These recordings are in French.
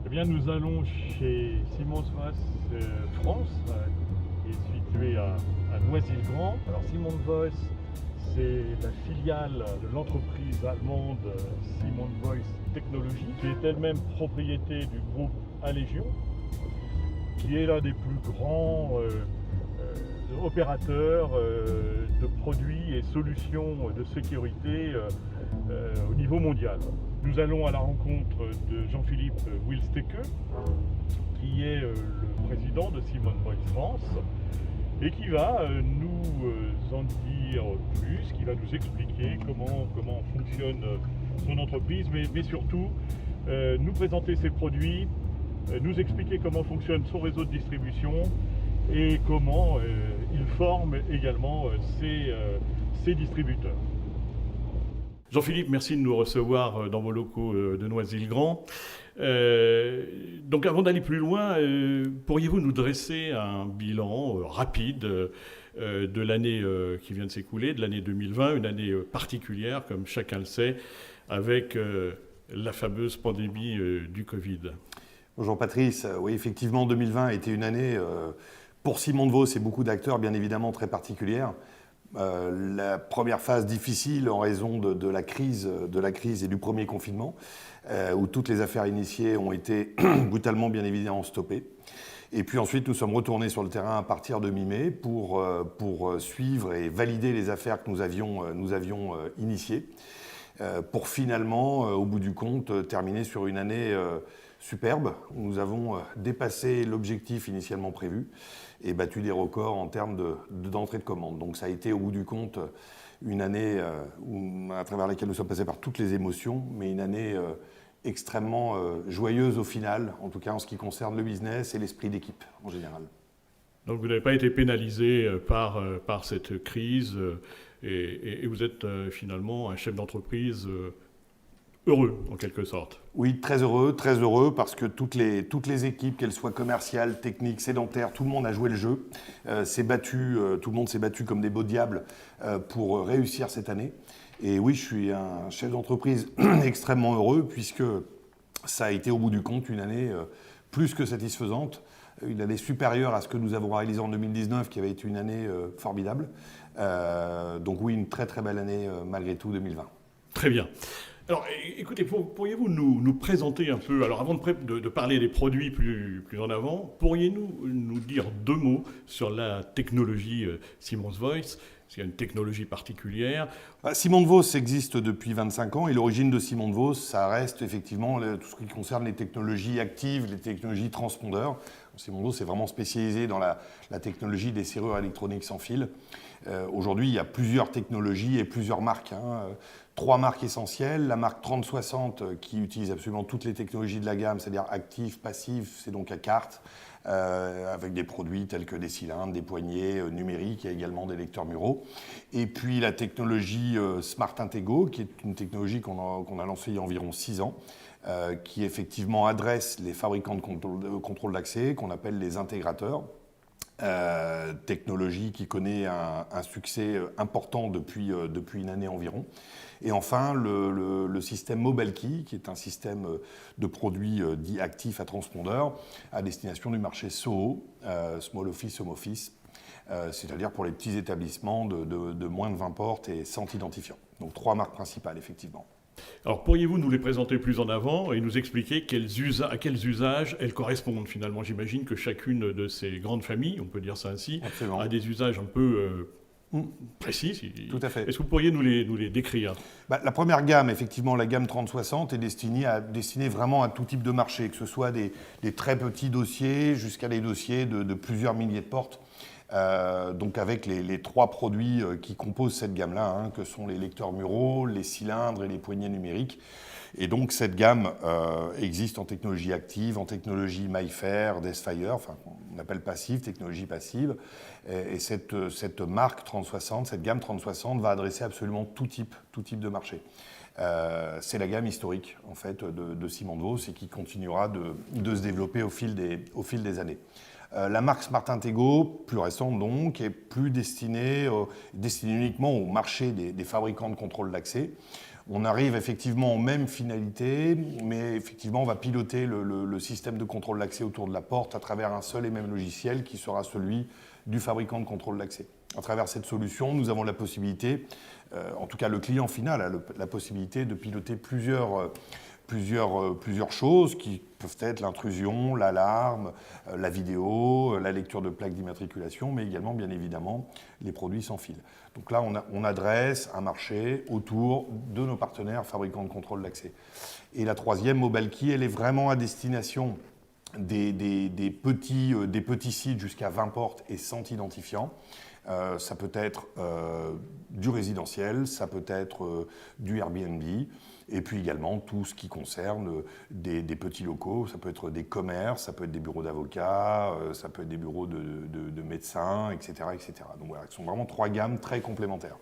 Eh bien, nous allons chez Simons Voice France, qui est situé à Noisy-le-Grand. Alors, Simons Voice, c'est la filiale de l'entreprise allemande Simons Voice Technologies, qui est elle-même propriété du groupe Alégion, qui est l'un des plus grands opérateurs de produits et solutions de sécurité au niveau mondial. Nous allons à la rencontre de Jean-Philippe Wilsteke, qui est le président de Simons Voice France et qui va nous en dire plus, qui va nous expliquer comment fonctionne son entreprise, mais surtout nous présenter ses produits, nous expliquer comment fonctionne son réseau de distribution et comment il forme également ses distributeurs. Jean-Philippe, merci de nous recevoir dans vos locaux de Noisy-le-Grand. Donc avant d'aller plus loin, pourriez-vous nous dresser un bilan rapide de l'année qui vient de s'écouler, de l'année 2020, une année particulière, comme chacun le sait, avec la fameuse pandémie du Covid. Bonjour Patrice, oui effectivement 2020 a été une année pour Simons Vos et beaucoup d'acteurs bien évidemment très particulière. La première phase difficile en raison de la crise et du premier confinement, où toutes les affaires initiées ont été brutalement bien évidemment stoppées. Et puis ensuite nous sommes retournés sur le terrain à partir de mi-mai pour suivre et valider les affaires que nous avions initiées, pour finalement au bout du compte terminer sur une année superbe. Nous avons dépassé l'objectif initialement prévu et battu des records en termes d'entrée de commandes. Donc ça a été au bout du compte une année à travers laquelle nous sommes passés par toutes les émotions, mais une année extrêmement joyeuse au final, en tout cas en ce qui concerne le business et l'esprit d'équipe en général. Donc vous n'avez pas été pénalisé par cette crise et vous êtes finalement un chef d'entreprise heureux, en quelque sorte. Oui, très heureux, parce que toutes les équipes, qu'elles soient commerciales, techniques, sédentaires, tout le monde a joué le jeu, tout le monde s'est battu comme des beaux diables pour réussir cette année. Et oui, je suis un chef d'entreprise extrêmement heureux, puisque ça a été au bout du compte une année plus que satisfaisante, une année supérieure à ce que nous avons réalisé en 2019, qui avait été une année formidable. Donc oui, une très très belle année malgré tout 2020. Très bien. Alors, écoutez, pourriez-vous nous présenter un peu, alors avant de parler des produits plus en avant, pourriez-vous nous dire deux mots sur la technologie Simons Voice? S'il y a une technologie particulière. Simons Vos existe depuis 25 ans et l'origine de Simons Vos, ça reste effectivement tout ce qui concerne les technologies actives, les technologies transpondeurs. Simons Vos est vraiment spécialisé dans la technologie des serrures électroniques sans fil. Aujourd'hui, il y a plusieurs technologies et plusieurs marques. Trois marques essentielles. La marque 3060 qui utilise absolument toutes les technologies de la gamme, c'est-à-dire actif, passif, c'est donc à carte, avec des produits tels que des cylindres, des poignées numériques et également des lecteurs muraux. Et puis la technologie Smart Intego, qui est une technologie qu'on a lancée il y a environ 6 ans, qui effectivement adresse les fabricants de contrôle d'accès, qu'on appelle les intégrateurs. Technologie qui connaît un succès important depuis une année environ. Et enfin, le système MobileKey, qui est un système de produits dits actifs à transpondeur, à destination du marché SOHO, Small Office, Home Office, c'est-à-dire pour les petits établissements de moins de 20 portes et sans identifiant. Donc 3 marques principales, effectivement. Alors, pourriez-vous nous les présenter plus en avant et nous expliquer à quels usages elles correspondent finalement? J'imagine que chacune de ces grandes familles, on peut dire ça ainsi, Absolument. A des usages un peu précis. Tout à fait. Est-ce que vous pourriez nous les décrire? La première gamme, effectivement, la gamme 3060, est destinée vraiment à tout type de marché, que ce soit des très petits dossiers jusqu'à des dossiers de plusieurs milliers de portes. Donc avec les 3 produits qui composent cette gamme-là, que sont les lecteurs muraux, les cylindres et les poignées numériques. Et donc cette gamme existe en technologie active, en technologie MyFair, Desfire, enfin on appelle passive, technologie passive. Et cette marque 3060, cette gamme 3060 va adresser absolument tout type de marché. C'est la gamme historique en fait de Simons Vos et qui continuera de se développer au fil des années. La marque Smart Intego, plus récente donc, est plus destinée uniquement au marché des fabricants de contrôle d'accès. On arrive effectivement aux mêmes finalités, mais effectivement, on va piloter le système de contrôle d'accès autour de la porte à travers un seul et même logiciel qui sera celui du fabricant de contrôle d'accès. À travers cette solution, nous avons la possibilité, en tout cas le client final a la possibilité de piloter plusieurs choses qui peuvent être l'intrusion, l'alarme, la vidéo, la lecture de plaques d'immatriculation, mais également, bien évidemment, les produits sans fil. Donc là, on adresse un marché autour de nos partenaires fabricants de contrôle d'accès. Et la troisième, Mobile Key, elle est vraiment à destination des petits sites jusqu'à 20 portes et sans identifiant. Ça peut être du résidentiel, ça peut être du Airbnb, et puis également tout ce qui concerne des petits locaux. Ça peut être des commerces, ça peut être des bureaux d'avocats, ça peut être des bureaux de médecins, etc., etc. Donc voilà, ce sont vraiment trois gammes très complémentaires.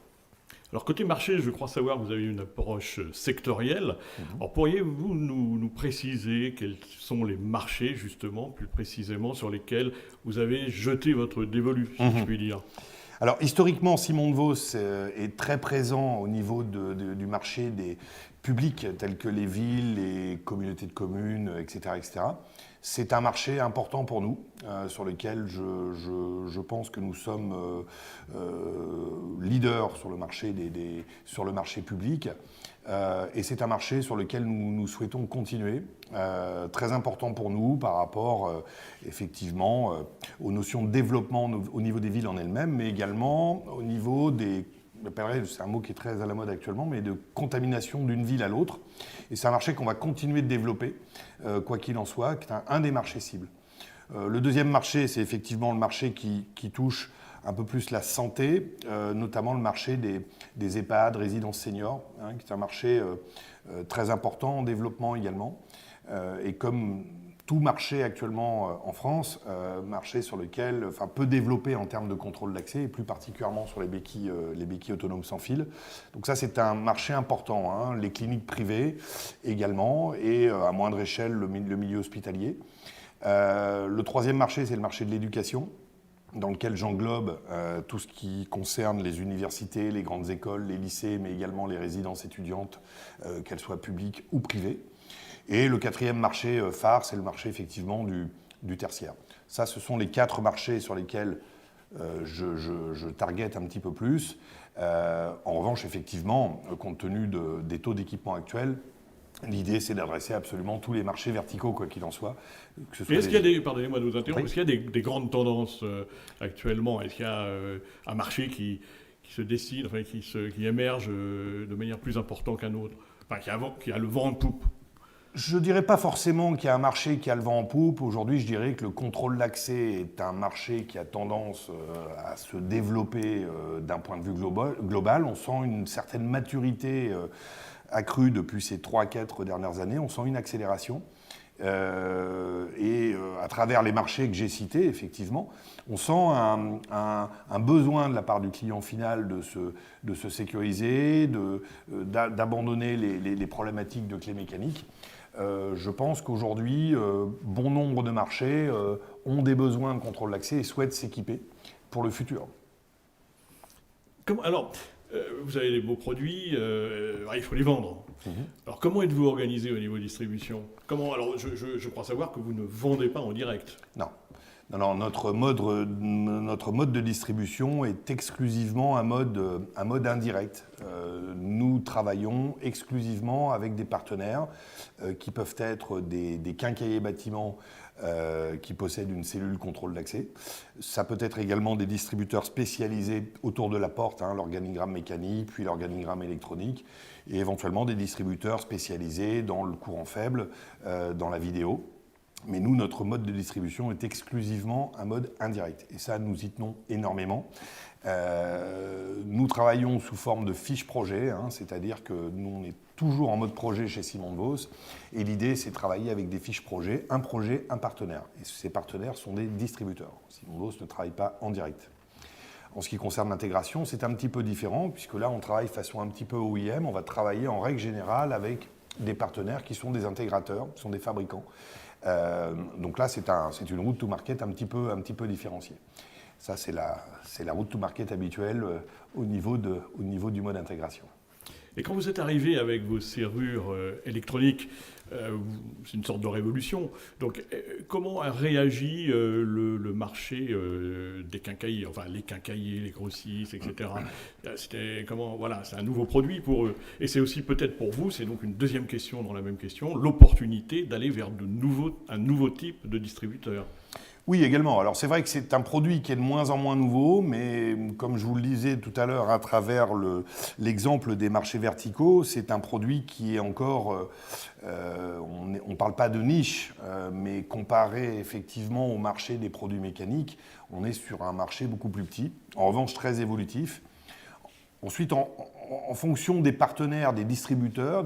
Alors côté marché, je crois savoir que vous avez une approche sectorielle. Alors pourriez-vous nous préciser quels sont les marchés justement, plus précisément, sur lesquels vous avez jeté votre dévolu, si je puis dire? Alors historiquement, Simon de Vos est très présent au niveau du marché des publics tels que les villes, les communautés de communes, etc., etc. C'est un marché important pour nous, sur lequel je pense que nous sommes leaders sur le marché public. Et c'est un marché sur lequel nous souhaitons continuer, très important pour nous par rapport effectivement aux notions de développement au niveau des villes en elles-mêmes, mais également au niveau des, c'est un mot qui est très à la mode actuellement, mais de contamination d'une ville à l'autre. Et c'est un marché qu'on va continuer de développer, quoi qu'il en soit, qui est un des marchés cibles. Le deuxième marché, c'est effectivement le marché qui touche un peu plus la santé, notamment le marché des EHPAD, résidences seniors, qui est un marché très important en développement également. Et comme tout marché actuellement en France, marché sur lequel, peu développé en termes de contrôle d'accès, et plus particulièrement sur les béquilles autonomes sans fil. Donc ça, c'est un marché important. Les cliniques privées également, et à moindre échelle, le milieu hospitalier. Le troisième marché, c'est le marché de l'éducation, dans lequel j'englobe tout ce qui concerne les universités, les grandes écoles, les lycées, mais également les résidences étudiantes, qu'elles soient publiques ou privées. Et le quatrième marché phare, c'est le marché effectivement du tertiaire. Ça, ce sont les 4 marchés sur lesquels je target un petit peu plus. En revanche, effectivement, compte tenu des taux d'équipement actuels, l'idée, c'est d'adresser absolument tous les marchés verticaux, quoi qu'il en soit. Est-ce qu'il y a pardonnez-moi de vous interrompre, est-ce qu'il y a des grandes tendances actuellement? Est-ce qu'il y a un marché qui se dessine, qui émerge de manière plus importante qu'un autre, qui a le vent en poupe? Je ne dirais pas forcément qu'il y a un marché qui a le vent en poupe. Aujourd'hui, je dirais que le contrôle d'accès est un marché qui a tendance à se développer d'un point de vue global. On sent une certaine maturité accrue depuis ces 3-4 dernières années. On sent une accélération. Et à travers les marchés que j'ai cités, effectivement, on sent un besoin de la part du client final de se sécuriser, d'abandonner les problématiques de clés mécaniques. Je pense qu'aujourd'hui, bon nombre de marchés ont des besoins de contrôle d'accès et souhaitent s'équiper pour le futur. Alors, vous avez des beaux produits, il faut les vendre. Alors, comment êtes-vous organisé au niveau distribution? Alors, je crois savoir que vous ne vendez pas en direct. Non. Non, notre mode de distribution est exclusivement un mode indirect. Nous travaillons exclusivement avec des partenaires qui peuvent être des quincailliers bâtiments qui possèdent une cellule contrôle d'accès. Ça peut être également des distributeurs spécialisés autour de la porte, l'organigramme mécanique, puis l'organigramme électronique, et éventuellement des distributeurs spécialisés dans le courant faible, dans la vidéo. Mais nous, notre mode de distribution est exclusivement un mode indirect. Et ça, nous y tenons énormément. Nous travaillons sous forme de fiches projet, c'est-à-dire que nous, on est toujours en mode projet chez Simon de Vos. Et l'idée, c'est de travailler avec des fiches projet, un partenaire. Et ces partenaires sont des distributeurs. Simon de Vos ne travaille pas en direct. En ce qui concerne l'intégration, c'est un petit peu différent, puisque là, on travaille de façon un petit peu OEM. On va travailler en règle générale avec des partenaires qui sont des intégrateurs, qui sont des fabricants, Donc là, c'est une route to market un petit peu différenciée. Ça, c'est la route to market habituelle au niveau du mode intégration. Et quand vous êtes arrivé avec vos serrures électroniques, c'est une sorte de révolution. Donc, comment a réagi le marché des quincailliers, enfin les quincailliers, les grossistes, etc. Voilà, c'est un nouveau produit pour eux. Et c'est aussi peut-être pour vous, c'est donc une deuxième question dans la même question, l'opportunité d'aller vers un nouveau type de distributeur. Oui, également. Alors c'est vrai que c'est un produit qui est de moins en moins nouveau, mais comme je vous le disais tout à l'heure à travers l'exemple des marchés verticaux, c'est un produit qui est encore, on ne parle pas de niche, mais comparé effectivement au marché des produits mécaniques, on est sur un marché beaucoup plus petit, en revanche très évolutif. Ensuite, en fonction des partenaires, des distributeurs,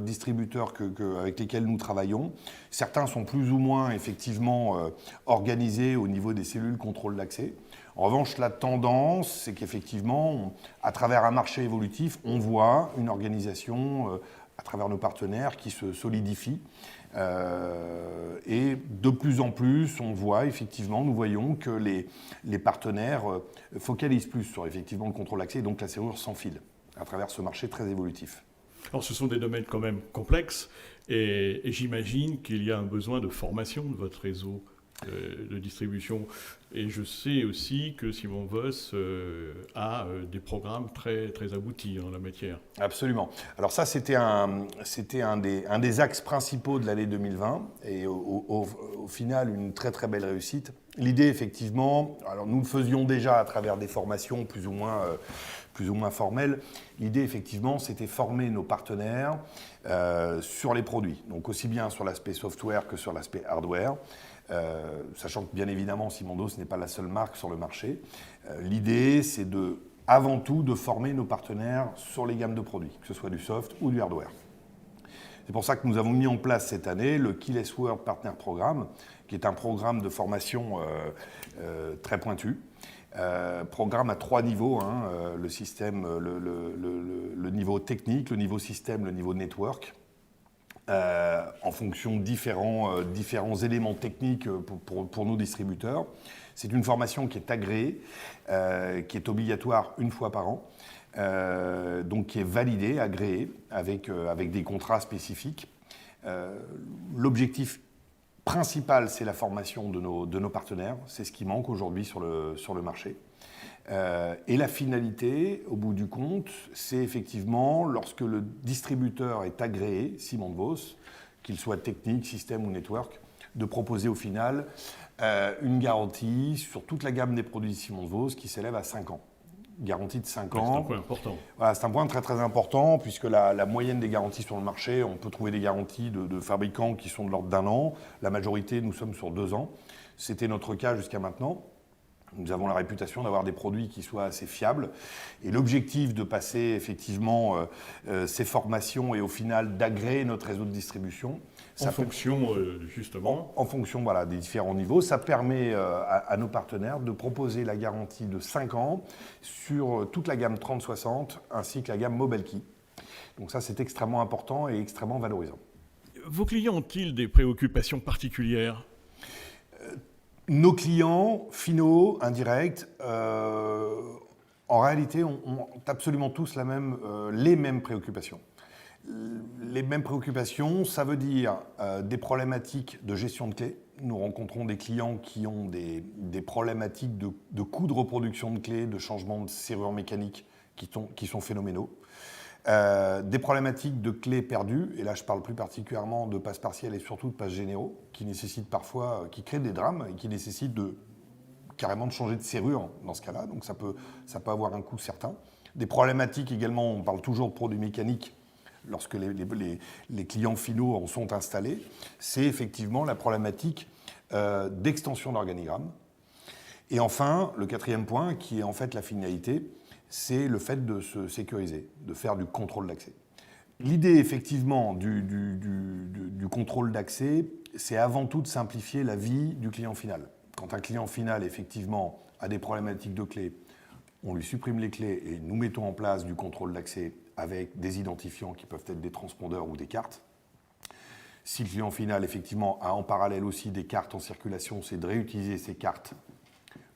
distributeurs avec lesquels nous travaillons, certains sont plus ou moins effectivement organisés au niveau des cellules contrôle d'accès. En revanche, la tendance, c'est qu'effectivement, à travers un marché évolutif, on voit une organisation à travers nos partenaires qui se solidifie. Et de plus en plus, nous voyons que les partenaires focalisent plus sur effectivement le contrôle d'accès et donc la serrure sans fil à travers ce marché très évolutif. Alors ce sont des domaines quand même complexes et j'imagine qu'il y a un besoin de formation de votre réseau de distribution. Et je sais aussi que Simon Voss a des programmes très, très aboutis en la matière. Absolument. Alors ça, c'était un des axes principaux de l'année 2020 et au final, une très, très belle réussite. L'idée, effectivement, alors nous le faisions déjà à travers des formations plus ou moins formelles. L'idée, effectivement, c'était former nos partenaires sur les produits. Donc aussi bien sur l'aspect software que sur l'aspect hardware. Sachant que bien évidemment Simon-Voss n'est pas la seule marque sur le marché. L'idée c'est avant tout de former nos partenaires sur les gammes de produits, que ce soit du soft ou du hardware. C'est pour ça que nous avons mis en place cette année le Keyless World Partner Programme, qui est un programme de formation très pointu. Programme à 3 niveaux, le système, le niveau technique, le niveau système, le niveau network. En fonction de différents éléments techniques pour nos distributeurs. C'est une formation qui est agréée, qui est obligatoire une fois par an, donc qui est validée, agréée, avec des contrats spécifiques. L'objectif principal, c'est la formation de nos partenaires. C'est ce qui manque aujourd'hui sur le marché. Et la finalité, au bout du compte, c'est effectivement, lorsque le distributeur est agréé, Simon-Voss, qu'il soit technique, système ou network, de proposer au final une garantie sur toute la gamme des produits Simon-Voss qui s'élève à 5 ans. Garantie de 5 ans. C'est un point important. Voilà, c'est un point très très important puisque la moyenne des garanties sur le marché, on peut trouver des garanties de fabricants qui sont de l'ordre d'1 an. La majorité, nous sommes sur 2 ans. C'était notre cas jusqu'à maintenant. Nous avons la réputation d'avoir des produits qui soient assez fiables. Et l'objectif de passer effectivement ces formations et au final d'agréer notre réseau de distribution. En fonction des différents niveaux. Ça permet à nos partenaires de proposer la garantie de 5 ans sur toute la gamme 30-60 ainsi que la gamme Mobile Key. Donc ça, c'est extrêmement important et extrêmement valorisant. Vos clients ont-ils des préoccupations particulières ? Nos clients finaux, indirects, en réalité, ont absolument tous les mêmes préoccupations. Les mêmes préoccupations, ça veut dire des problématiques de gestion de clés. Nous rencontrons des clients qui ont des problématiques de coûts de reproduction de clés, de changement de serrure mécanique qui sont phénoménaux. Des problématiques de clés perdues, et là je parle plus particulièrement de passes partielles et surtout de passes généraux, qui nécessitent parfois, qui créent des drames et qui nécessitent carrément de changer de serrure dans ce cas-là, donc ça peut avoir un coût certain. Des problématiques également, on parle toujours de produits mécaniques, lorsque les clients finaux en sont installés, c'est effectivement la problématique d'extension d'organigramme. Et enfin, le 4e point, qui est en fait la finalité, c'est le fait de se sécuriser, de faire du contrôle d'accès. L'idée, effectivement, du contrôle d'accès, c'est avant tout de simplifier la vie du client final. Quand un client final, effectivement, a des problématiques de clés, on lui supprime les clés et nous mettons en place du contrôle d'accès avec des identifiants qui peuvent être des transpondeurs ou des cartes. Si le client final, effectivement, a en parallèle aussi des cartes en circulation, c'est de réutiliser ces cartes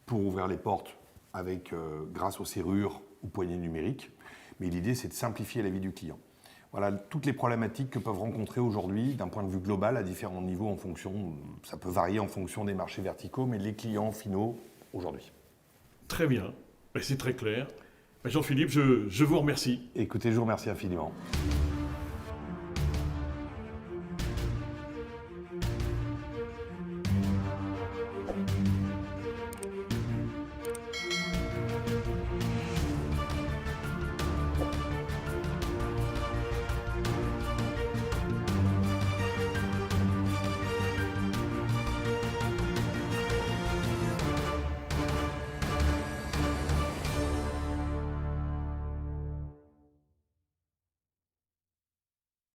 pour ouvrir les portes grâce aux serrures ou poignées numériques. Mais l'idée, c'est de simplifier la vie du client. Voilà toutes les problématiques que peuvent rencontrer aujourd'hui, d'un point de vue global, à différents niveaux, ça peut varier en fonction des marchés verticaux, mais les clients finaux aujourd'hui. Très bien, c'est très clair. Jean-Philippe, je vous remercie. Écoutez, je vous remercie infiniment.